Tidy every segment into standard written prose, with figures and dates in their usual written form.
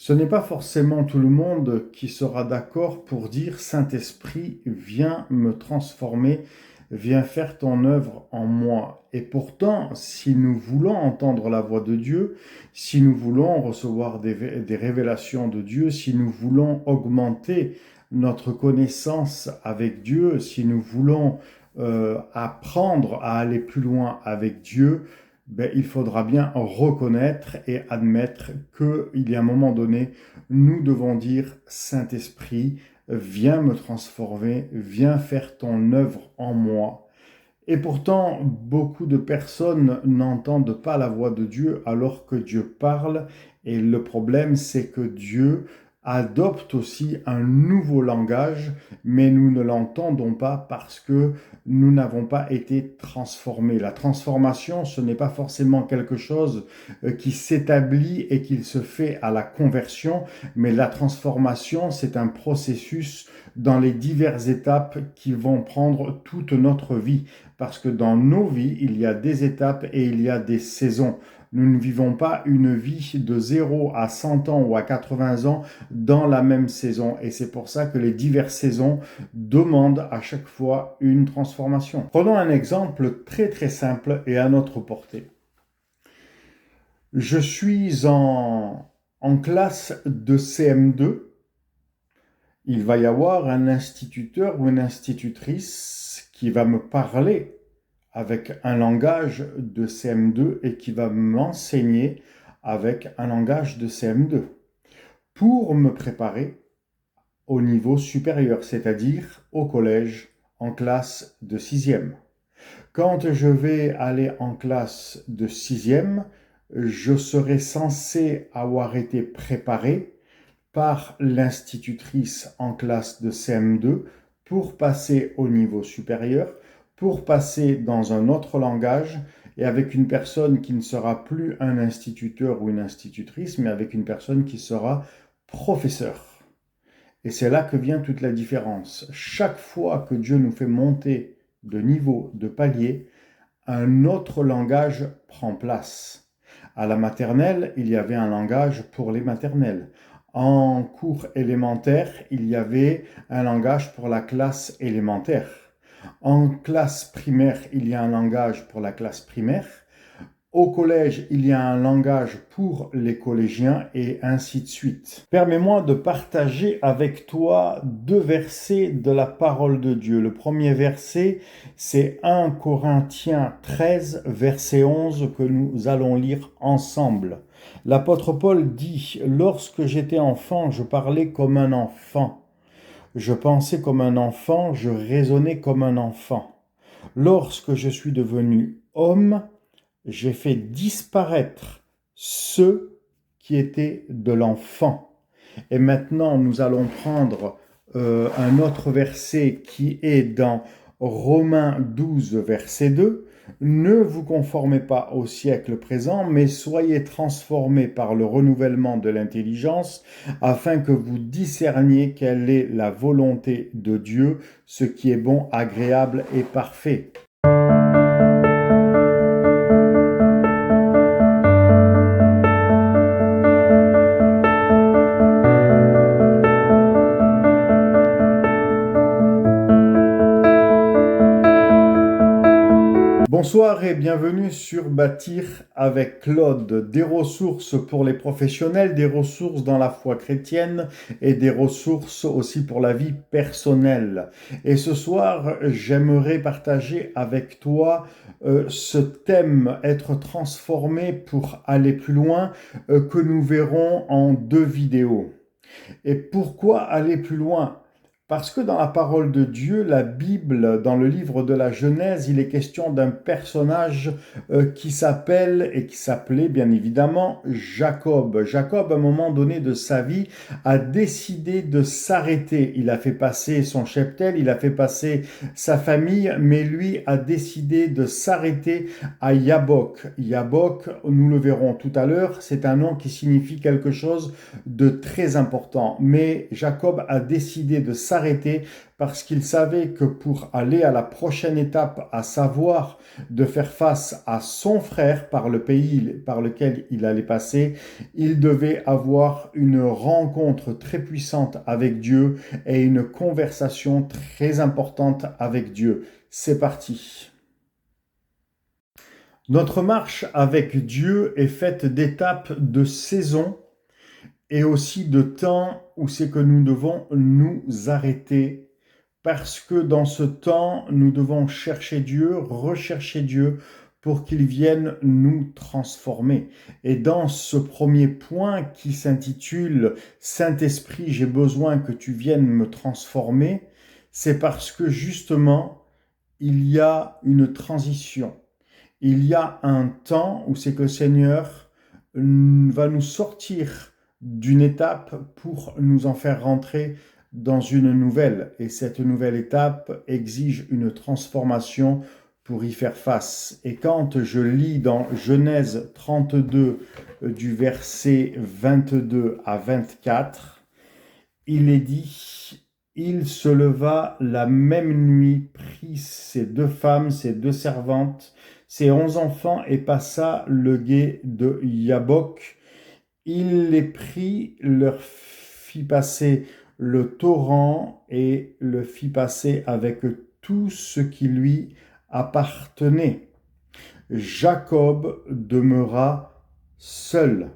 Ce n'est pas forcément tout le monde qui sera d'accord pour dire Saint-Esprit, viens me transformer, viens faire ton œuvre en moi. Et pourtant, si nous voulons entendre la voix de Dieu, si nous voulons recevoir des révélations de Dieu, si nous voulons augmenter notre connaissance avec Dieu, si nous voulons apprendre à aller plus loin avec Dieu, il faudra bien reconnaître et admettre qu'il y a un moment donné, nous devons dire Saint-Esprit, viens me transformer, viens faire ton œuvre en moi. Et pourtant, beaucoup de personnes n'entendent pas la voix de Dieu alors que Dieu parle. Et le problème, c'est que Dieu adopte aussi un nouveau langage, mais nous ne l'entendons pas parce que nous n'avons pas été transformés. La transformation, ce n'est pas forcément quelque chose qui s'établit et qui se fait à la conversion, mais la transformation, c'est un processus dans les diverses étapes qui vont prendre toute notre vie. Parce que dans nos vies, il y a des étapes et il y a des saisons. Nous ne vivons pas une vie de 0 à 100 ans ou à 80 ans dans la même saison. Et c'est pour ça que les diverses saisons demandent à chaque fois une transformation. Prenons un exemple très très simple et à notre portée. Je suis en classe de CM2. Il va y avoir un instituteur ou une institutrice qui va me parler avec un langage de CM2 et qui va m'enseigner avec un langage de CM2 pour me préparer au niveau supérieur, c'est-à-dire au collège en classe de 6e. Quand je vais aller en classe de 6e, je serai censé avoir été préparé par l'institutrice en classe de CM2 pour passer au niveau supérieur, pour passer dans un autre langage et avec une personne qui ne sera plus un instituteur ou une institutrice, mais avec une personne qui sera professeur. Et c'est là que vient toute la différence. Chaque fois que Dieu nous fait monter de niveau, de palier, un autre langage prend place. À la maternelle, il y avait un langage pour les maternelles. En cours élémentaire, il y avait un langage pour la classe élémentaire. En classe primaire, il y a un langage pour la classe primaire. Au collège, il y a un langage pour les collégiens et ainsi de suite. Permets-moi de partager avec toi deux versets de la parole de Dieu. Le premier verset, c'est 1 Corinthiens 13, verset 11 que nous allons lire ensemble. L'apôtre Paul dit « Lorsque j'étais enfant, je parlais comme un enfant. Je pensais comme un enfant, je raisonnais comme un enfant. Lorsque je suis devenu homme, j'ai fait disparaître ceux qui étaient de l'enfant. » Et maintenant, nous allons prendre un autre verset qui est dans Romains 12, verset 2. « Ne vous conformez pas au siècle présent, mais soyez transformés par le renouvellement de l'intelligence, afin que vous discerniez quelle est la volonté de Dieu, ce qui est bon, agréable et parfait. » Bonsoir et bienvenue sur Bâtir avec Claude, des ressources pour les professionnels, des ressources dans la foi chrétienne et des ressources aussi pour la vie personnelle. Et ce soir, j'aimerais partager avec toi ce thème, être transformé pour aller plus loin, que nous verrons en deux vidéos. Et pourquoi aller plus loin ? Parce que dans la parole de Dieu, la Bible, dans le livre de la Genèse, il est question d'un personnage qui s'appelle et qui s'appelait bien évidemment Jacob. Jacob, à un moment donné de sa vie, a décidé de s'arrêter. Il a fait passer son cheptel, il a fait passer sa famille, mais lui a décidé de s'arrêter à Yabok. Yabok, nous le verrons tout à l'heure, c'est un nom qui signifie quelque chose de très important. Mais Jacob a décidé de s'arrêter s'arrêter parce qu'il savait que pour aller à la prochaine étape, à savoir de faire face à son frère par le pays par lequel il allait passer, il devait avoir une rencontre très puissante avec Dieu et une conversation très importante avec Dieu. C'est parti. Notre marche avec Dieu est faite d'étapes, de saisons et aussi de temps où c'est que nous devons nous arrêter parce que dans ce temps, nous devons chercher Dieu, rechercher Dieu pour qu'il vienne nous transformer. Et dans ce premier point qui s'intitule « Saint-Esprit, j'ai besoin que tu viennes me transformer », c'est parce que justement, il y a une transition. Il y a un temps où c'est que le Seigneur va nous sortir d'une étape pour nous en faire rentrer dans une nouvelle. Et cette nouvelle étape exige une transformation pour y faire face. Et quand je lis dans Genèse 32, du verset 22 à 24, il est dit... Il se leva la même nuit, prit ses 2 femmes, ses 2 servantes, ses 11 enfants, et passa le gué de Yabok. Il les prit, leur fit passer le torrent et le fit passer avec tout ce qui lui appartenait. Jacob demeura seul.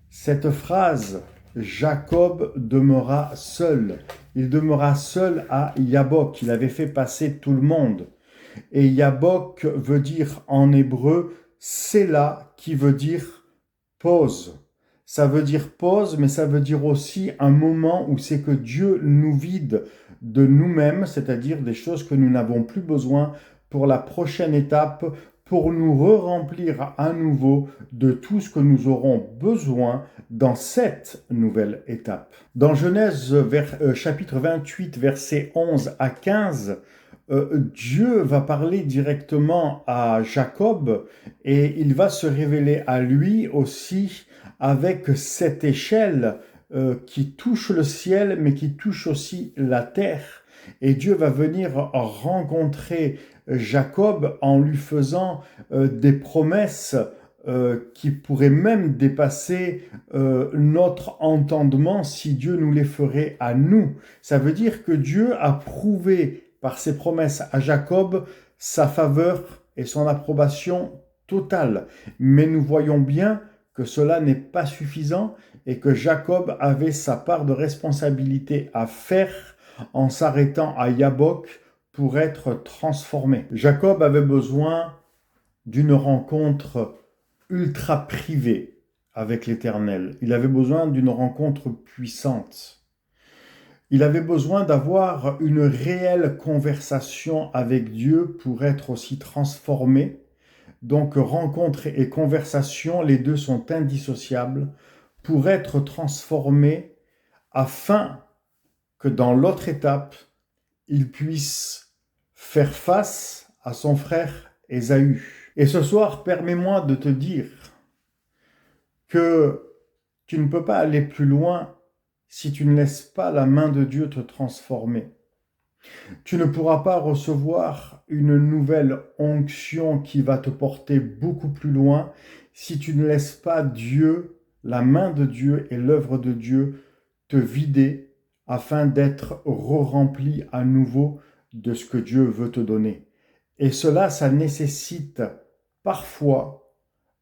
Cette phrase, Jacob demeura seul. Il demeura seul à Yabok. Il avait fait passer tout le monde. Et Yabok veut dire en hébreu Séla, qui veut dire pause. Ça veut dire pause, mais ça veut dire aussi un moment où c'est que Dieu nous vide de nous-mêmes, c'est-à-dire des choses que nous n'avons plus besoin pour la prochaine étape, pour nous re-remplir à nouveau de tout ce que nous aurons besoin dans cette nouvelle étape. Dans Genèse chapitre 28, versets 11 à 15, Dieu va parler directement à Jacob et il va se révéler à lui aussi avec cette échelle qui touche le ciel mais qui touche aussi la terre. Et Dieu va venir rencontrer Jacob en lui faisant des promesses qui pourraient même dépasser notre entendement si Dieu nous les ferait à nous. Ça veut dire que Dieu a prouvé par ses promesses à Jacob sa faveur et son approbation totale. Mais nous voyons bien que cela n'est pas suffisant et que Jacob avait sa part de responsabilité à faire en s'arrêtant à Yabok pour être transformé. Jacob avait besoin d'une rencontre ultra privée avec l'Éternel. Il avait besoin d'une rencontre puissante. Il avait besoin d'avoir une réelle conversation avec Dieu pour être aussi transformé. Donc rencontre et conversation, les deux sont indissociables pour être transformé afin que dans l'autre étape, il puisse faire face à son frère Ésaü. Et ce soir, permets-moi de te dire que tu ne peux pas aller plus loin si tu ne laisses pas la main de Dieu te transformer. Tu ne pourras pas recevoir une nouvelle onction qui va te porter beaucoup plus loin si tu ne laisses pas Dieu, la main de Dieu et l'œuvre de Dieu te vider afin d'être re-rempli à nouveau de ce que Dieu veut te donner. Et cela, ça nécessite parfois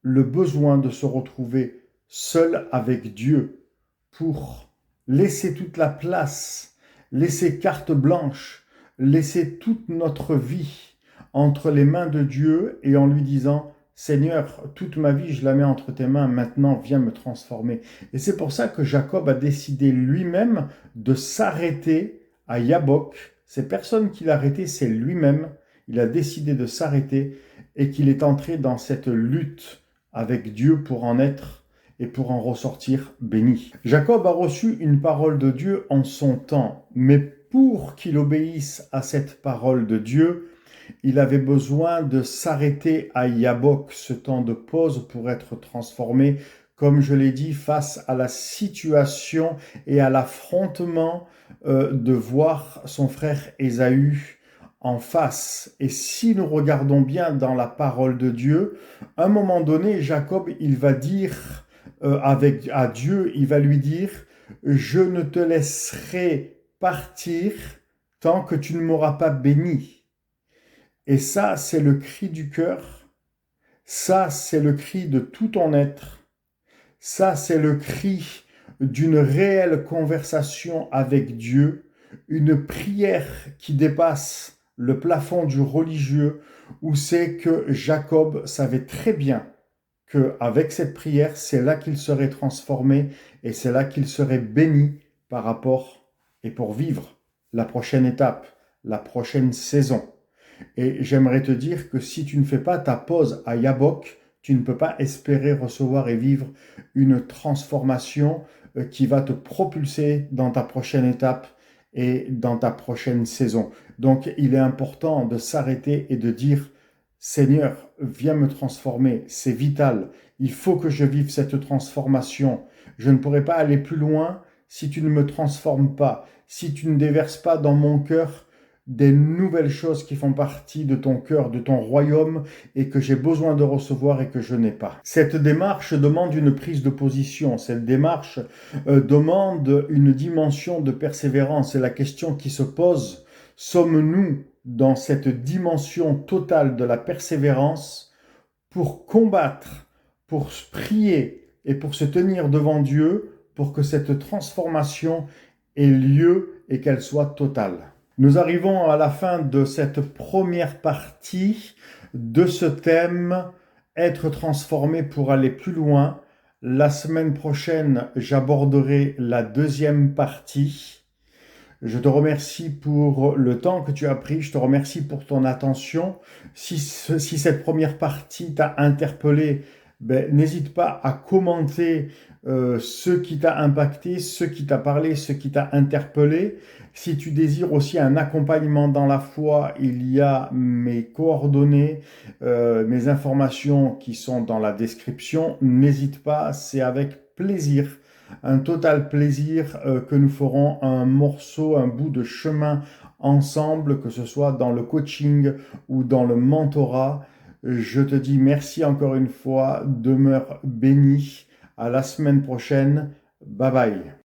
le besoin de se retrouver seul avec Dieu pour laisser toute la place, laisser carte blanche, laisser toute notre vie entre les mains de Dieu et en lui disant « Seigneur, toute ma vie, je la mets entre tes mains, maintenant viens me transformer. » Et c'est pour ça que Jacob a décidé lui-même de s'arrêter à Yabok. C'est personne qui l'a arrêté, c'est lui-même. Il a décidé de s'arrêter et qu'il est entré dans cette lutte avec Dieu pour en être et pour en ressortir béni. Jacob a reçu une parole de Dieu en son temps, mais pour qu'il obéisse à cette parole de Dieu, il avait besoin de s'arrêter à Yabok, ce temps de pause pour être transformé, comme je l'ai dit, face à la situation et à l'affrontement de voir son frère Ésaü en face. Et si nous regardons bien dans la parole de Dieu, à un moment donné, Jacob, il va dire à Dieu, il va lui dire, je ne te laisserai partir tant que tu ne m'auras pas béni. Et ça, c'est le cri du cœur. Ça, c'est le cri de tout ton être. Ça, c'est le cri d'une réelle conversation avec Dieu, une prière qui dépasse le plafond du religieux, où c'est que Jacob savait très bien qu'avec cette prière, c'est là qu'il serait transformé et c'est là qu'il serait béni par rapport et pour vivre la prochaine étape, la prochaine saison. Et j'aimerais te dire que si tu ne fais pas ta pause à Yabok, tu ne peux pas espérer recevoir et vivre une transformation qui va te propulser dans ta prochaine étape et dans ta prochaine saison. Donc, il est important de s'arrêter et de dire, Seigneur, viens me transformer, c'est vital. Il faut que je vive cette transformation. Je ne pourrai pas aller plus loin si tu ne me transformes pas, si tu ne déverses pas dans mon cœur des nouvelles choses qui font partie de ton cœur, de ton royaume et que j'ai besoin de recevoir et que je n'ai pas. Cette démarche demande une prise de position, cette démarche demande une dimension de persévérance. Et la question qui se pose, sommes-nous dans cette dimension totale de la persévérance pour combattre, pour prier et pour se tenir devant Dieu pour que cette transformation ait lieu et qu'elle soit totale? Nous arrivons à la fin de cette première partie de ce thème, être transformé pour aller plus loin. La semaine prochaine, j'aborderai la deuxième partie. Je te remercie pour le temps que tu as pris, je te remercie pour ton attention. Si cette première partie t'a interpellé, n'hésite pas à commenter ce qui t'a impacté, ce qui t'a parlé, ce qui t'a interpellé. Si tu désires aussi un accompagnement dans la foi, il y a mes coordonnées, mes informations qui sont dans la description. N'hésite pas, c'est avec plaisir, un total plaisir que nous ferons un morceau, un bout de chemin ensemble, que ce soit dans le coaching ou dans le mentorat. Je te dis merci encore une fois, demeure béni. À la semaine prochaine. Bye bye.